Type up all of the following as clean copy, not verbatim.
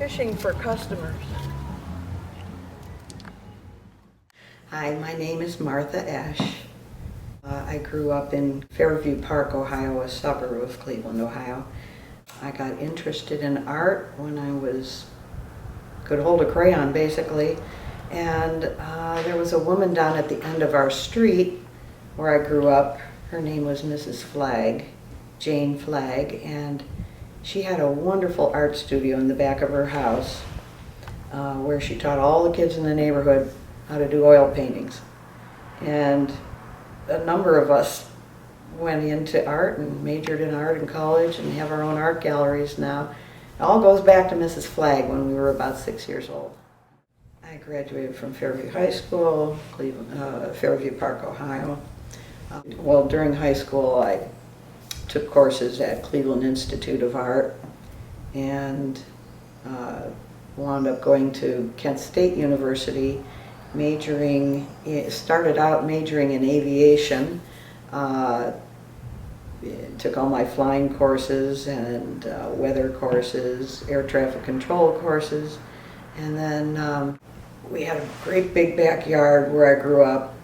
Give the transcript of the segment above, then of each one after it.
Fishing for customers. Hi, my name is Martha Esch. I grew up in Fairview Park, Ohio, a suburb of Cleveland, Ohio. I got interested in art when I could hold a crayon basically, and there was a woman down at the end of our street where I grew up. Her name was Mrs. Flagg, Jane Flagg, and she had a wonderful art studio in the back of her house where she taught all the kids in the neighborhood how to do oil paintings. And a number of us went into art and majored in art in college and have our own art galleries now. It all goes back to Mrs. Flagg when we were about 6 years old. I graduated from Fairview High School, Fairview Park, Ohio. Well, during high school I took courses at Cleveland Institute of Art and wound up going to Kent State University, started out majoring in aviation, took all my flying courses and weather courses, air traffic control courses, and then we had a great big backyard where I grew up,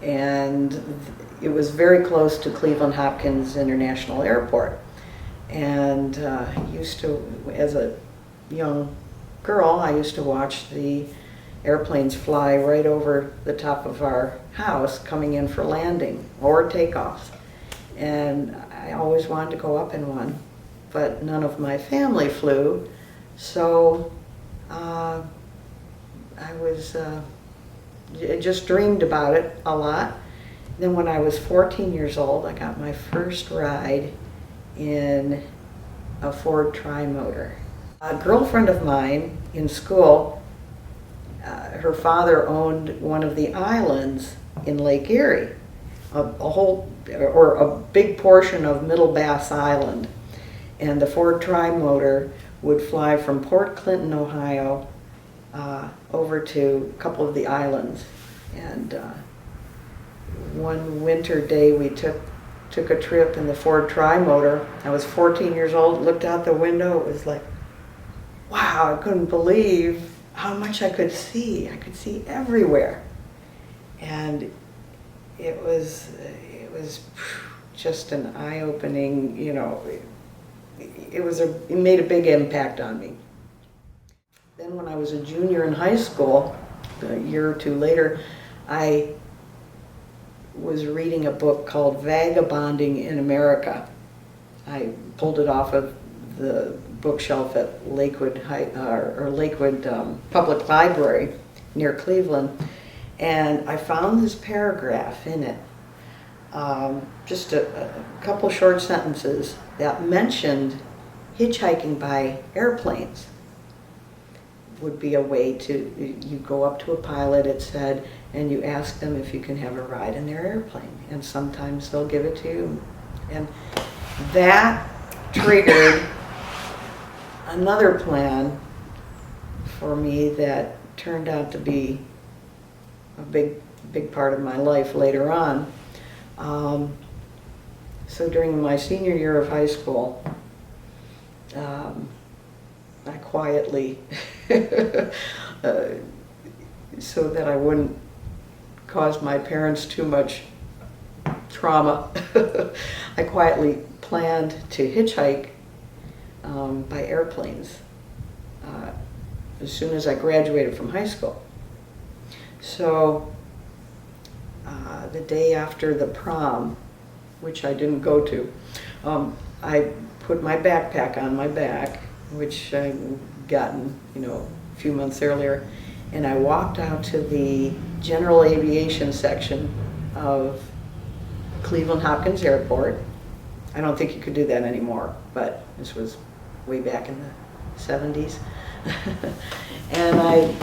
and it was very close to Cleveland Hopkins International Airport. And used to, as a young girl, I used to watch the airplanes fly right over the top of our house coming in for landing or takeoffs. And I always wanted to go up in one, but none of my family flew, so I just dreamed about it a lot. Then when I was 14 years old, I got my first ride in a Ford Tri-Motor. A girlfriend of mine in school, her father owned one of the islands in Lake Erie, a big portion of Middle Bass Island. And the Ford Tri-Motor would fly from Port Clinton, Ohio, over to a couple of the islands. And one winter day we took a trip in the Ford Tri-Motor. I was 14 years old, looked out the window, it was like, wow, I couldn't believe how much I could see. I could see everywhere. And it was just an eye-opening, it made a big impact on me. Then when I was a junior in high school, a year or two later, I was reading a book called Vagabonding in America. I pulled it off of the bookshelf at Lakewood Public Library near Cleveland, and I found this paragraph in it, just a couple short sentences that mentioned hitchhiking by airplanes would be a way to, you go up to a pilot, it said, and you ask them if you can have a ride in their airplane, and sometimes they'll give it to you. And that triggered another plan for me that turned out to be a big part of my life later on. So during my senior year of high school, I quietly, so that I wouldn't cause my parents too much trauma, I quietly planned to hitchhike by airplanes as soon as I graduated from high school. So the day after the prom, which I didn't go to, I put my backpack on my back, which I'd gotten, a few months earlier, and I walked out to the general aviation section of Cleveland Hopkins Airport. I don't think you could do that anymore, but this was way back in the 70s. And I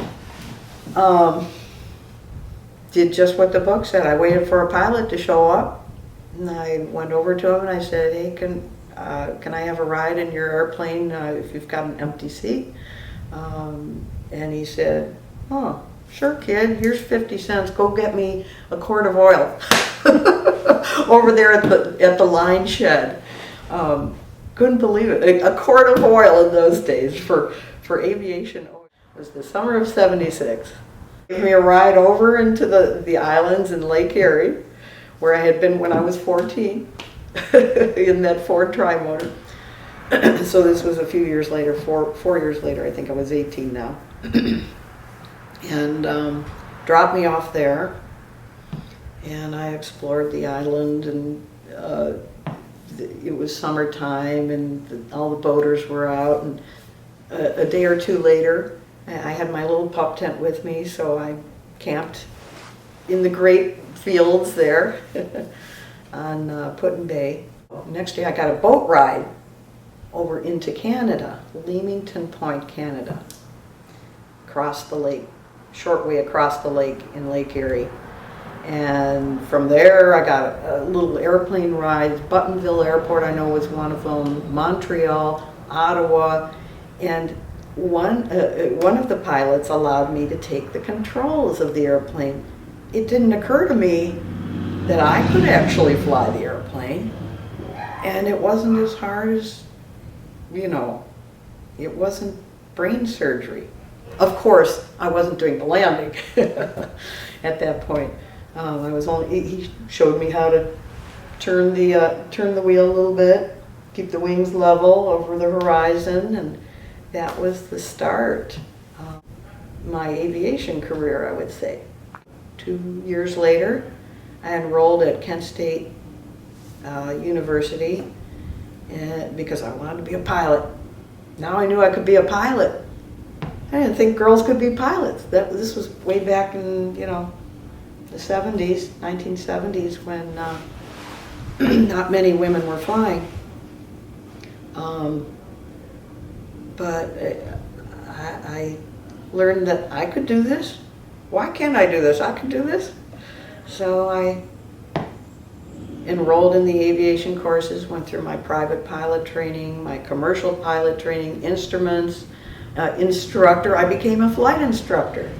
did just what the book said. I waited for a pilot to show up, and I went over to him and I said, hey, can I have a ride in your airplane if you've got an empty seat? And he said, oh, sure kid, here's 50 cents, go get me a quart of oil over there at the line shed. Couldn't believe it. A quart of oil in those days for aviation oil. It was the summer of '76. Gave me a ride over into the islands in Lake Erie, where I had been when I was 14 in that Ford Tri-Motor. So this was a few years later, four years later. I think I was 18 now. And dropped me off there, and I explored the island, and it was summertime, and all the boaters were out, and a day or two later, I had my little pup tent with me, so I camped in the great fields there on Put-in Bay. Next day I got a boat ride over into Canada, Leamington Point, Canada, across the lake, short way across the lake in Lake Erie. And from there I got a little airplane ride. Buttonville Airport, I know, was one of them, Montreal, Ottawa, and one of the pilots allowed me to take the controls of the airplane. It didn't occur to me that I could actually fly the airplane, and it wasn't as hard as, you know, it wasn't brain surgery. Of course, I wasn't doing the landing at that point. He showed me how to turn the wheel a little bit, keep the wings level over the horizon, and that was the start of my aviation career, I would say. 2 years later, I enrolled at Kent State University because I wanted to be a pilot. Now I knew I could be a pilot. I didn't think girls could be pilots. This was way back in, you know, the 70s, 1970s, when not many women were flying. But I learned that I could do this. Why can't I do this? I can do this. So I enrolled in the aviation courses, went through my private pilot training, my commercial pilot training, instruments, instructor. I became a flight instructor.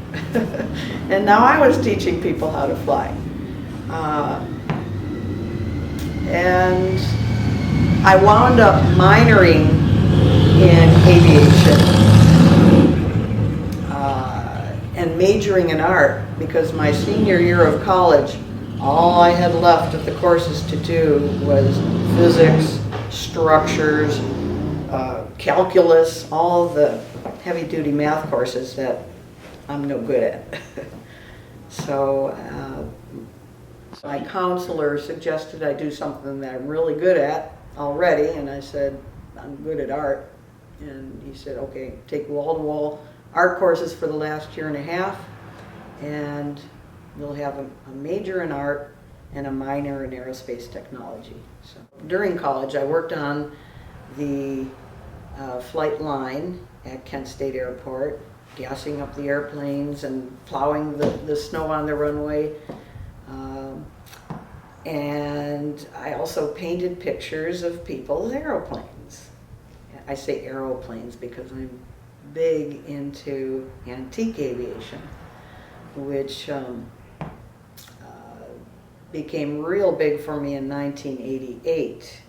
And now I was teaching people how to fly. And I wound up minoring in aviation and majoring in art, because my senior year of college, all I had left of the courses to do was physics, structures, calculus, all of the heavy-duty math courses that I'm no good at. So my counselor suggested I do something that I'm really good at already, and I said, I'm good at art. And he said, okay, take wall-to-wall art courses for the last year and a half, and you'll have a major in art and a minor in aerospace technology. So during college, I worked on the flight line at Kent State Airport, gassing up the airplanes and plowing the snow on the runway. And I also painted pictures of people's aeroplanes. I say aeroplanes because I'm big into antique aviation, which became real big for me in 1988.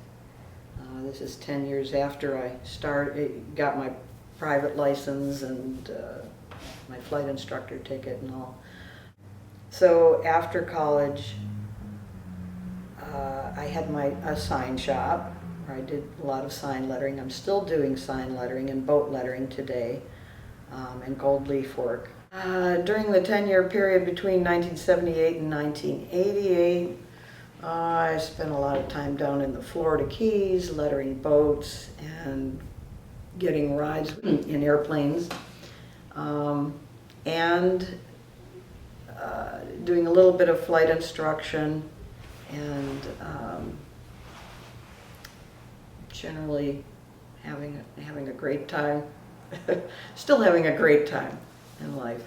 This is 10 years after I got my private license and my flight instructor ticket and all. So after college, I had a sign shop where I did a lot of sign lettering. I'm still doing sign lettering and boat lettering today, and gold leaf work. During the 10-year period between 1978 and 1988, I spent a lot of time down in the Florida Keys, lettering boats and getting rides in airplanes, and doing a little bit of flight instruction, and generally having a great time, still having a great time in life.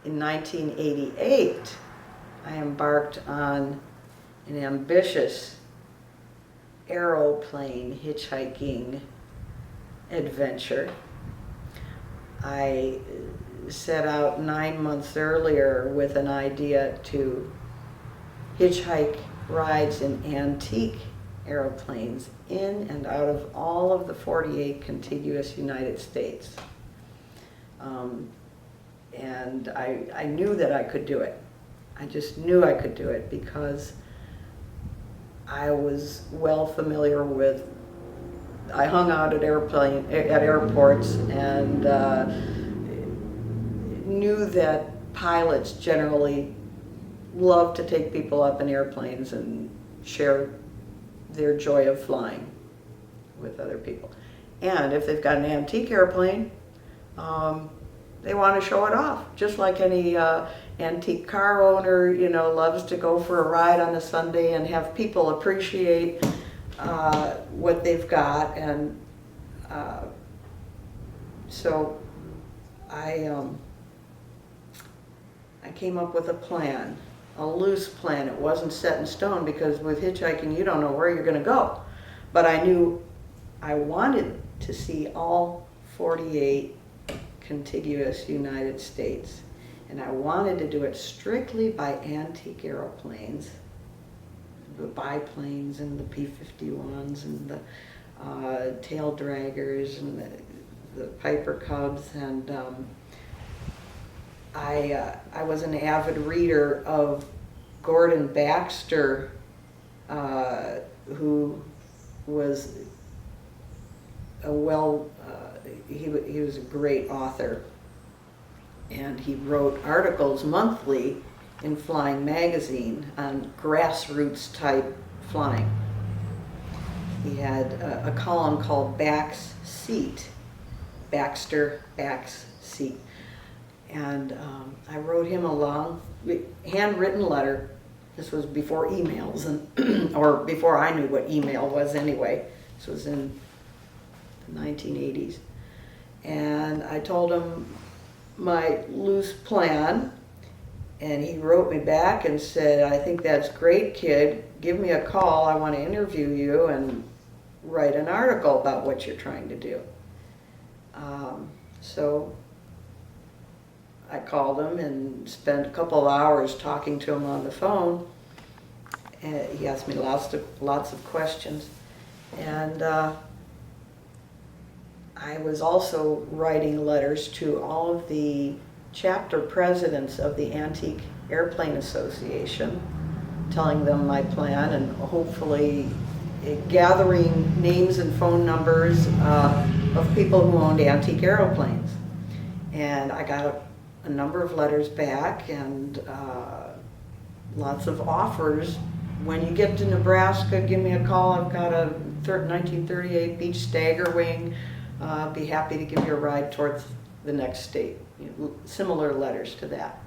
In 1988, I embarked on an ambitious aeroplane hitchhiking adventure. I set out 9 months earlier with an idea to hitchhike rides in antique airplanes in and out of all of the 48 contiguous United States. And I knew that I could do it. I just knew I could do it because I was well familiar with, I hung out at airports and knew that pilots generally love to take people up in airplanes and share their joy of flying with other people. And if they've got an antique airplane, they want to show it off, just like any antique car owner, loves to go for a ride on a Sunday and have people appreciate what they've got. And so I came up with a plan, a loose plan. It wasn't set in stone because with hitchhiking you don't know where you're going to go. But I knew I wanted to see all 48 contiguous United States, and I wanted to do it strictly by antique airplanes, the biplanes and the P-51s and the tail draggers and the Piper Cubs. And I was an avid reader of Gordon Baxter, who was he was a great author, and he wrote articles monthly in Flying Magazine on grassroots type flying. He had a column called Back's Seat, Baxter Back's Seat, and I wrote him a long handwritten letter. This was before emails, and or before I knew what email was anyway. This was in the 1980s. And I told him my loose plan, and he wrote me back and said, "I think that's great, kid. Give me a call. I want to interview you and write an article about what you're trying to do." So I called him and spent a couple of hours talking to him on the phone. And he asked me lots of questions. And I was also writing letters to all of the chapter presidents of the Antique Airplane Association, telling them my plan and hopefully gathering names and phone numbers of people who owned antique airplanes. And I got a number of letters back and lots of offers. When you get to Nebraska, give me a call. I've got a 1938 Beech Stagger Wing. Be happy to give you a ride towards the next state. Similar letters to that.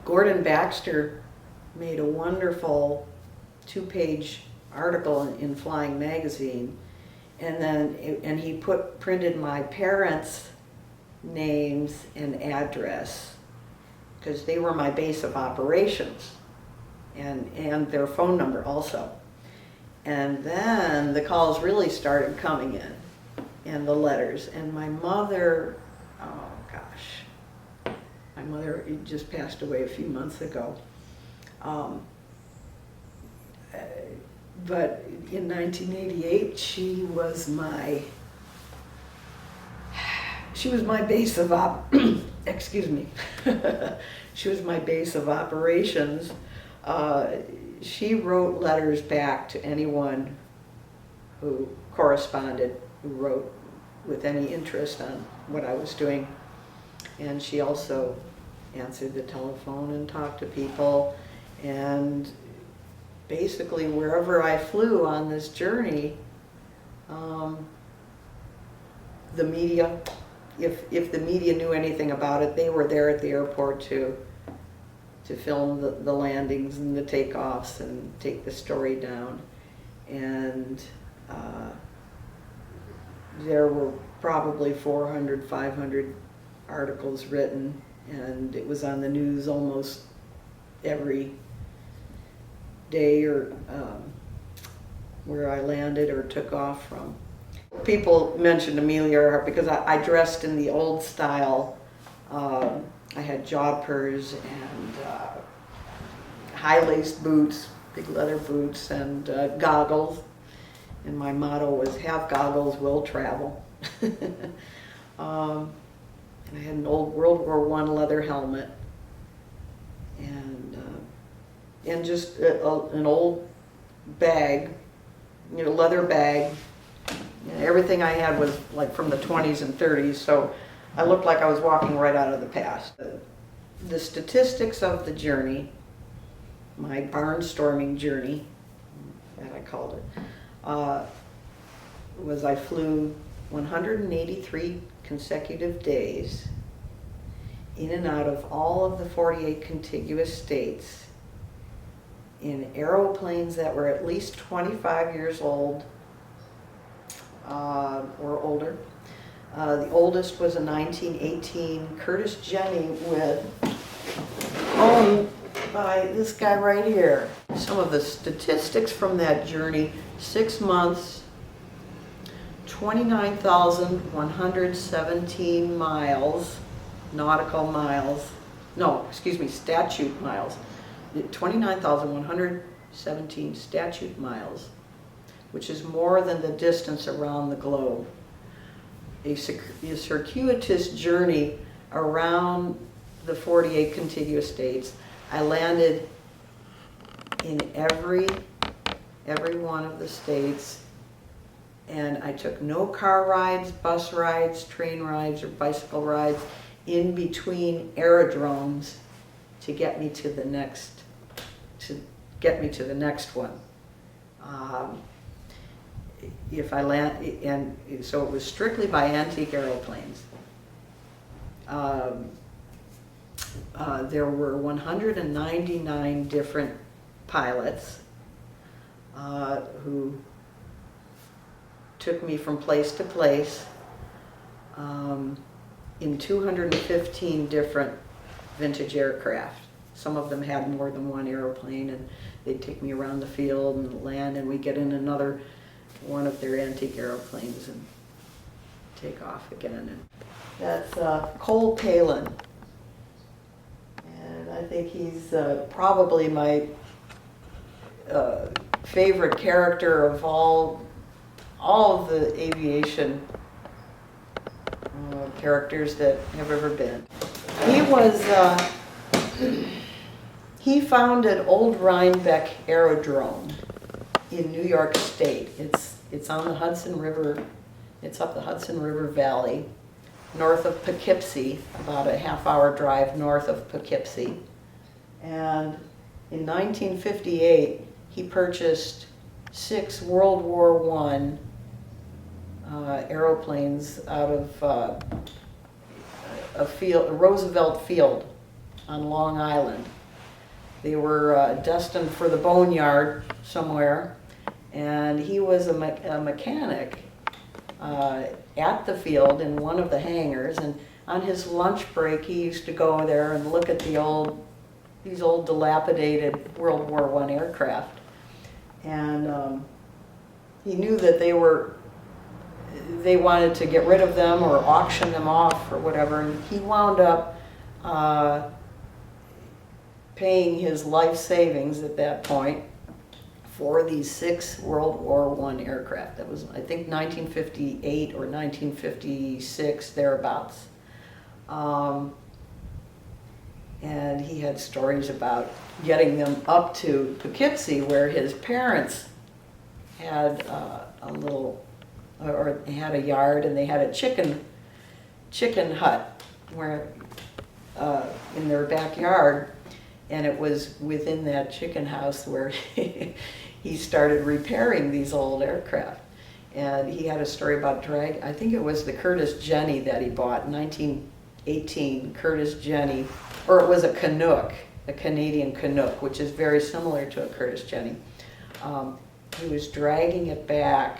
Gordon Baxter made a wonderful 2-page article in Flying Magazine, and he printed my parents' names and address because they were my base of operations, and their phone number also. And then the calls really started coming in, and the letters. And my mother, oh gosh, my mother just passed away a few months ago. But in 1988, she was my base of excuse me. She was my base of operations. She wrote letters back to anyone who corresponded, who wrote with any interest on what I was doing. And she also answered the telephone and talked to people. And basically wherever I flew on this journey, the media, if the media knew anything about it, they were there at the airport to film the landings and the takeoffs and take the story down. And there were probably 400, 500 articles written, and it was on the news almost every day or where I landed or took off from. People mentioned Amelia Earhart because I dressed in the old style. I had jodhpurs and high-laced boots, big leather boots and goggles. And my motto was, have goggles, will travel. And I had an old World War I leather helmet. And just an old bag, leather bag. Everything I had was like from the 20s and 30s, so I looked like I was walking right out of the past. The statistics of the journey, my barnstorming journey, that I called it, was I flew 183 consecutive days in and out of all of the 48 contiguous states in aeroplanes that were at least 25 years old or older. The oldest was a 1918 Curtis Jenny owned by this guy right here. Some of the statistics from that journey: 6 months, 29,117 miles, nautical miles, no, excuse me, statute miles, 29,117 statute miles, which is more than the distance around the globe. A circuitous journey around the 48 contiguous states. I landed in every one of the states, and I took no car rides, bus rides, train rides, or bicycle rides in between aerodromes to get me to the next one. If I land, and so it was strictly by antique aeroplanes. There were 199 different pilots who took me from place to place in 215 different vintage aircraft. Some of them had more than one airplane, and they'd take me around the field and land, and we'd get in another one of their antique airplanes and take off again. And that's Cole Palin, and I think he's probably my favorite character of all of the aviation characters that have ever been. He founded Old Rhinebeck Aerodrome in New York State. It's on the Hudson River. It's up the Hudson River Valley, north of Poughkeepsie, about a half-hour drive north of Poughkeepsie. And in 1958, he purchased 6 World War I aeroplanes out of a Roosevelt Field on Long Island. They were destined for the boneyard somewhere, and he was a mechanic at the field in one of the hangars, and on his lunch break he used to go there and look at these old dilapidated World War I aircraft. And he knew that they wanted to get rid of them or auction them off or whatever, and he wound up paying his life savings at that point for these 6 World War I aircraft. That was, I think, 1958 or 1956, thereabouts. And he had stories about getting them up to Poughkeepsie, where his parents had had a yard, and they had a chicken hut where in their backyard, and it was within that chicken house where he started repairing these old aircraft. And he had a story about I think it was the Curtis Jenny that he bought, 1918 Curtis Jenny, or it was a Canuck, a Canadian Canuck, which is very similar to a Curtis Jenny. He was dragging it back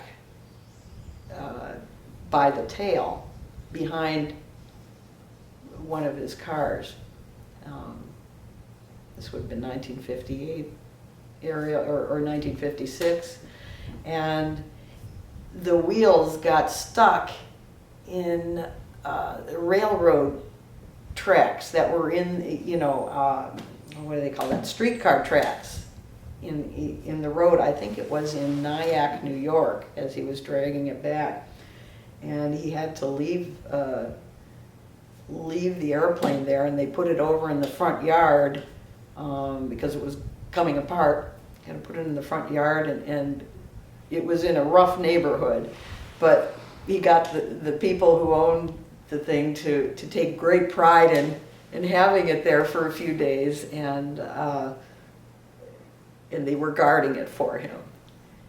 by the tail behind one of his cars. This would have been 1958 area or 1956, and the wheels got stuck in railroad tracks that were in, what do they call that? Streetcar tracks. in the road. I think it was in Nyack, New York, as he was dragging it back. And he had to leave the airplane there, and they put it over in the front yard because it was coming apart. Had to put it in the front yard, and it was in a rough neighborhood. But he got the people who owned the thing to take great pride in having it there for a few days, and they were guarding it for him.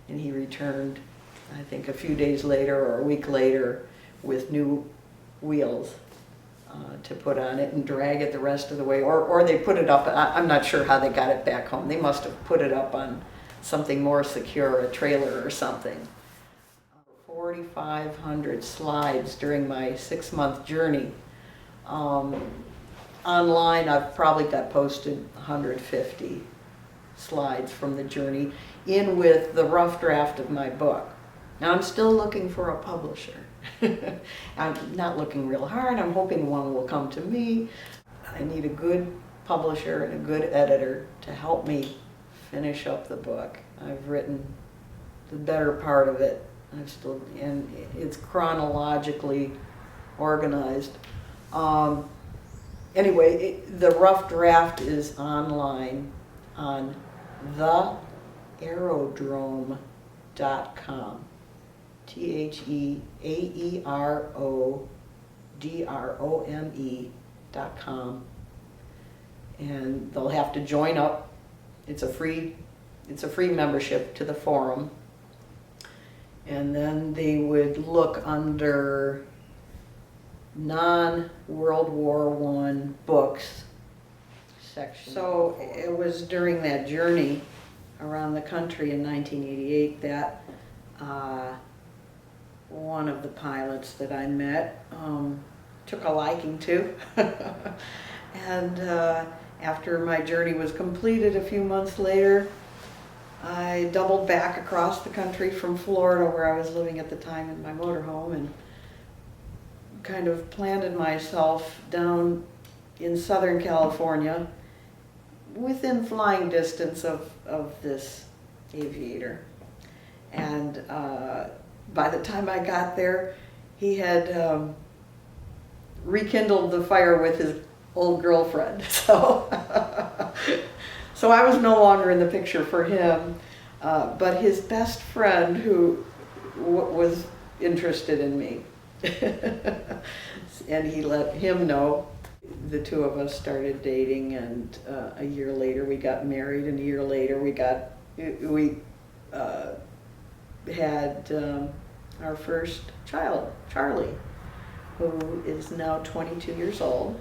And he returned, I think, a few days later or a week later with new wheels to put on it and drag it the rest of the way. Or they put it up, I'm not sure how they got it back home. They must have put it up on something more secure, a trailer or something. 4,500 slides during my 6-month journey. Online, I've probably got posted 150 slides from the journey, in with the rough draft of my book. Now I'm still looking for a publisher. I'm not looking real hard. I'm hoping one will come to me. I need a good publisher and a good editor to help me finish up the book. I've written the better part of it. And it's chronologically organized. Anyway, the rough draft is online on theaerodrome.com. theaerodrome.com. And they'll have to join up. It's a free membership to the forum. And then they would look under non-World War I books section. So it was during that journey around the country in 1988 that one of the pilots that I met took a liking to. And after my journey was completed a few months later, I doubled back across the country from Florida, where I was living at the time, in my motorhome, and kind of planted myself down in Southern California within flying distance of this aviator. And by the time I got there, he had rekindled the fire with his old girlfriend. So I was no longer in the picture for him, but his best friend, who was interested in me, and he let him know. The two of us started dating, and a year later we got married, and a year later we had our first child, Charlie, who is now 22 years old,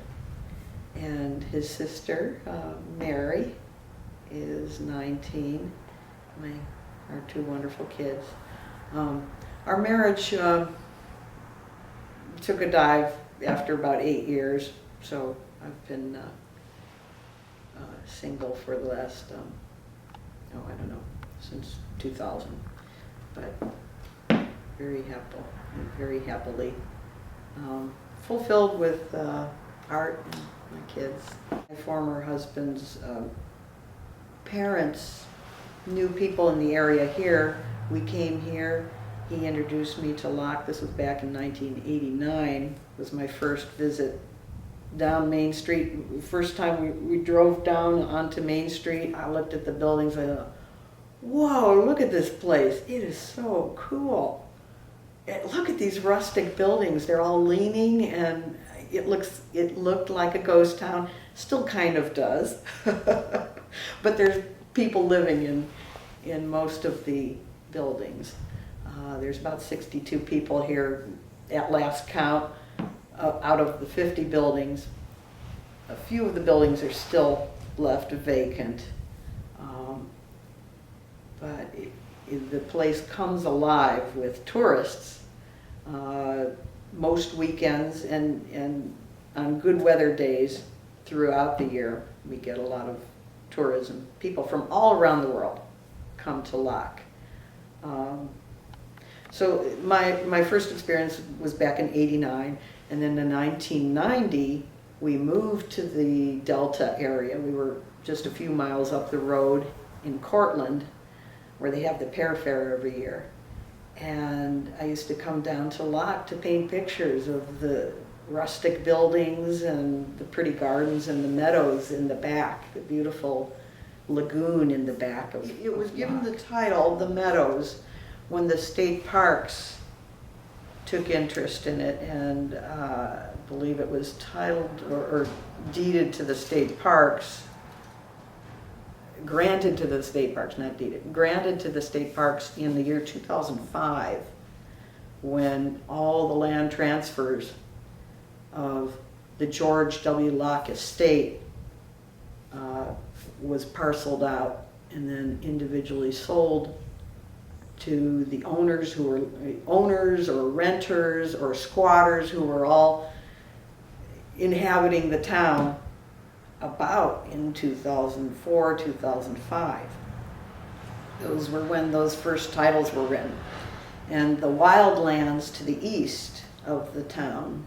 and his sister, Mary, is 19. Our two wonderful kids. Our marriage took a dive after about 8 years, so I've been single for the last, since 2000, but very happily fulfilled with art and my kids. My former husband's parents knew people in the area here. We came here. He introduced me to Locke. This was back in 1989. It was my first visit down Main Street. First time we drove down onto Main Street, I looked at the buildings. I thought, whoa, look at this place. It is so cool. Look at these rustic buildings. They're all leaning, and it looked like a ghost town. Still kind of does. But there's people living in most of the buildings. There's about 62 people here at last count out of the 50 buildings. A few of the buildings are still left vacant. But the place comes alive with tourists most weekends, and on good weather days throughout the year. We get a lot of tourism. People from all around the world come to Locke. So my first experience was back in '89, and then in 1990 we moved to the Delta area. We were just a few miles up the road in Cortland, where they have the pear fair every year. And I used to come down to Locke to paint pictures of the rustic buildings and the pretty gardens and the meadows in the back, the beautiful lagoon in the back. It was given the title, The Meadows, when the state parks took interest in it, and I believe it was titled or deeded to the state parks, granted to the state parks, not deeded, granted to the state parks in the year 2005, when all the land transfers of the George W. Locke estate was parceled out and then individually sold to the owners who were owners or renters or squatters who were all inhabiting the town about in 2004, 2005. Those were when those first titles were written. And the wildlands to the east of the town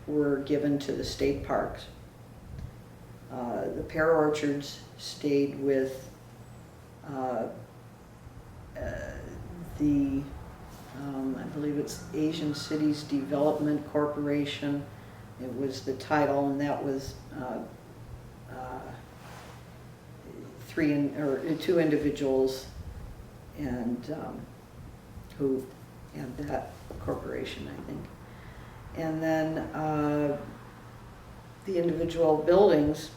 were given to the state parks. The pear orchards stayed with I believe it's Asian Cities Development Corporation. It was the title, and that was two individuals and who had that corporation, I think. And then the individual buildings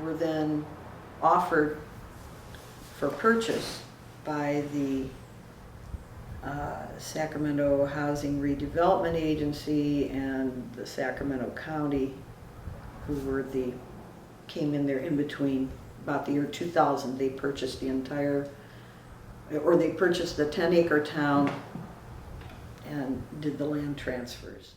were then offered for purchase by the Sacramento Housing Redevelopment Agency and the Sacramento County, who came in there in between. About the year 2000, they purchased the 10-acre town and did the land transfers.